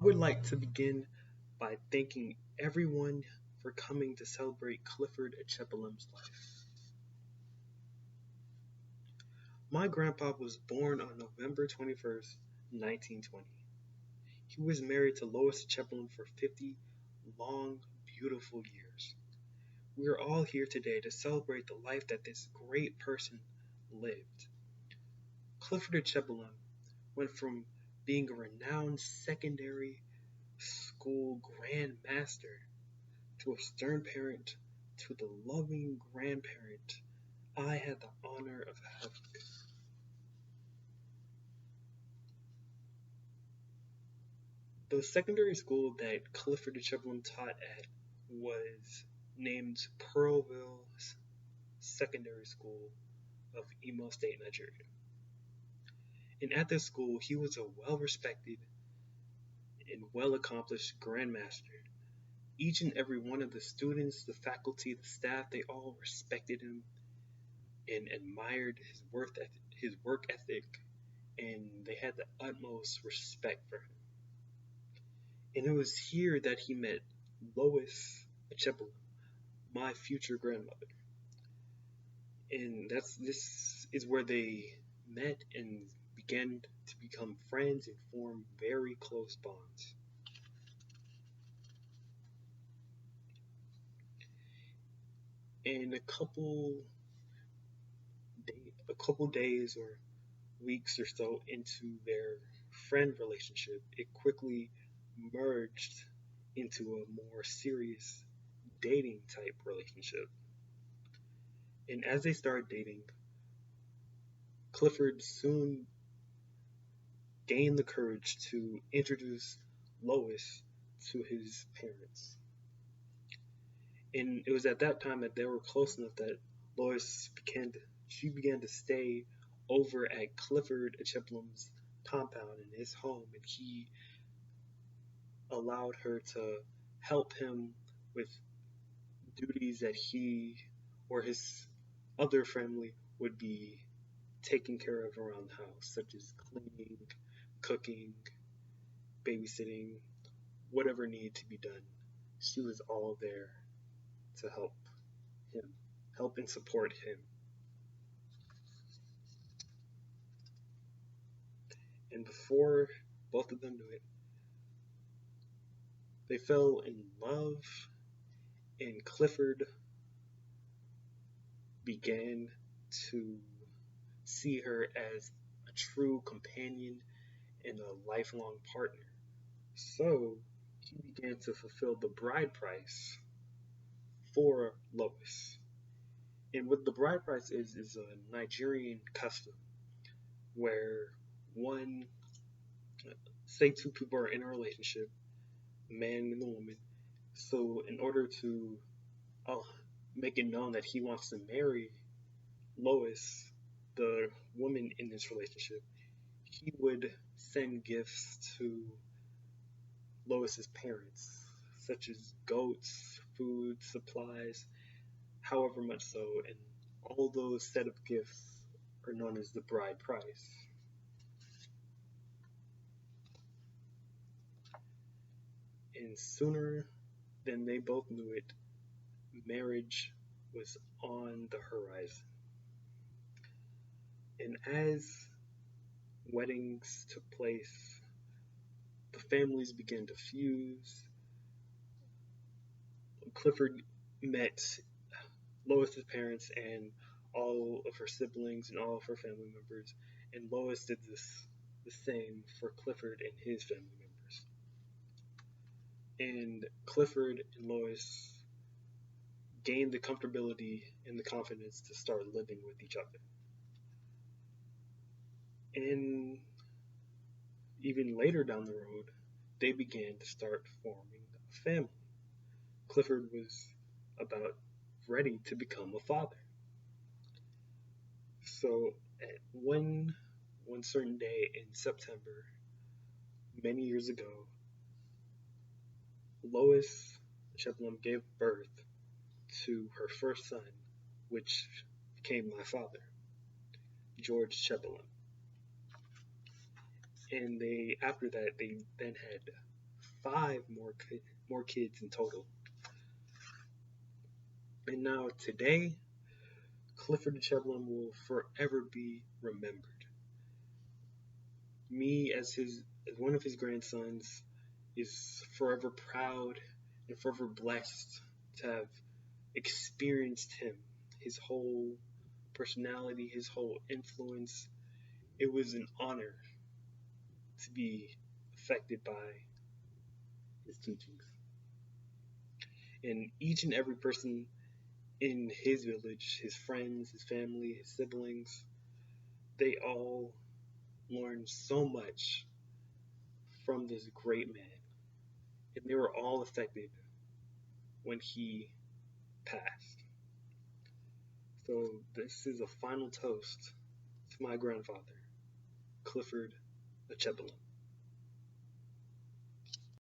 would like to begin by thanking everyone for coming to celebrate Clifford Achepelum's life. My grandpa was born on November 21st, 1920. He was married to Lois Achepelum for 50 long, beautiful years. We are all here today to celebrate the life that this great person lived. Clifford Achepelum went from being a renowned secondary school grand master to a stern parent to the loving grandparent I had the honor of having. The secondary school that Clifford Achepelum taught at was named Pearlville Secondary School of Imo State, Nigeria. And at this school, he was a well respected and well accomplished grandmaster. Each and every one of the students, the faculty, the staff, they all respected him and admired his work ethic, and they had the utmost respect for him. And it was here that he met Lois Achepelum, my future grandmother. And this is where they met and began to become friends and form very close bonds. And a couple days or weeks or so into their friend relationship, it quickly merged into a more serious dating type relationship. And as they started dating, Clifford soon gained the courage to introduce Lois to his parents. And it was at that time that they were close enough that Lois began to stay over at Clifford Achepelum's compound in his home, and he allowed her to help him with duties that he or his other family would be taking care of around the house, such as cleaning, cooking, babysitting, whatever needed to be done. She was all there to help and support him. And before both of them knew it, they fell in love, and Clifford began to see her as a true companion and a lifelong partner. So he began to fulfill the bride price for Lois. And what the bride price is a Nigerian custom where one, say two people are in a relationship, a man and a woman. So in order to uh, make it known that he wants to marry Lois, the woman in this relationship, he would send gifts to Lois's parents, such as goats, food, supplies, however much so, and all those set of gifts are known as the bride price. And sooner than they both knew it, marriage was on the horizon. And as weddings took place, the families began to fuse. Clifford met Lois's parents and all of her siblings and all of her family members, and Lois did the same for Clifford and his family members. And Clifford and Lois gained the comfortability and the confidence to start living with each other. And even later down the road, they began to start forming a family. Clifford was about ready to become a father. So at one certain day in September, many years ago, Lois Achepelum gave birth to her first son, which became my father, George Achepelum. And after that, they then had 5 more kids in total. And now today, Clifford Chebelin will forever be remembered. Me as one of his grandsons is forever proud and forever blessed to have experienced him, his whole personality, his whole influence. It was an honor to be affected by his teachings. And each and every person in his village, his friends, his family, his siblings, they all learned so much from this great man. And they were all affected when he passed. So this is a final toast to my grandfather, Clifford Achebelin.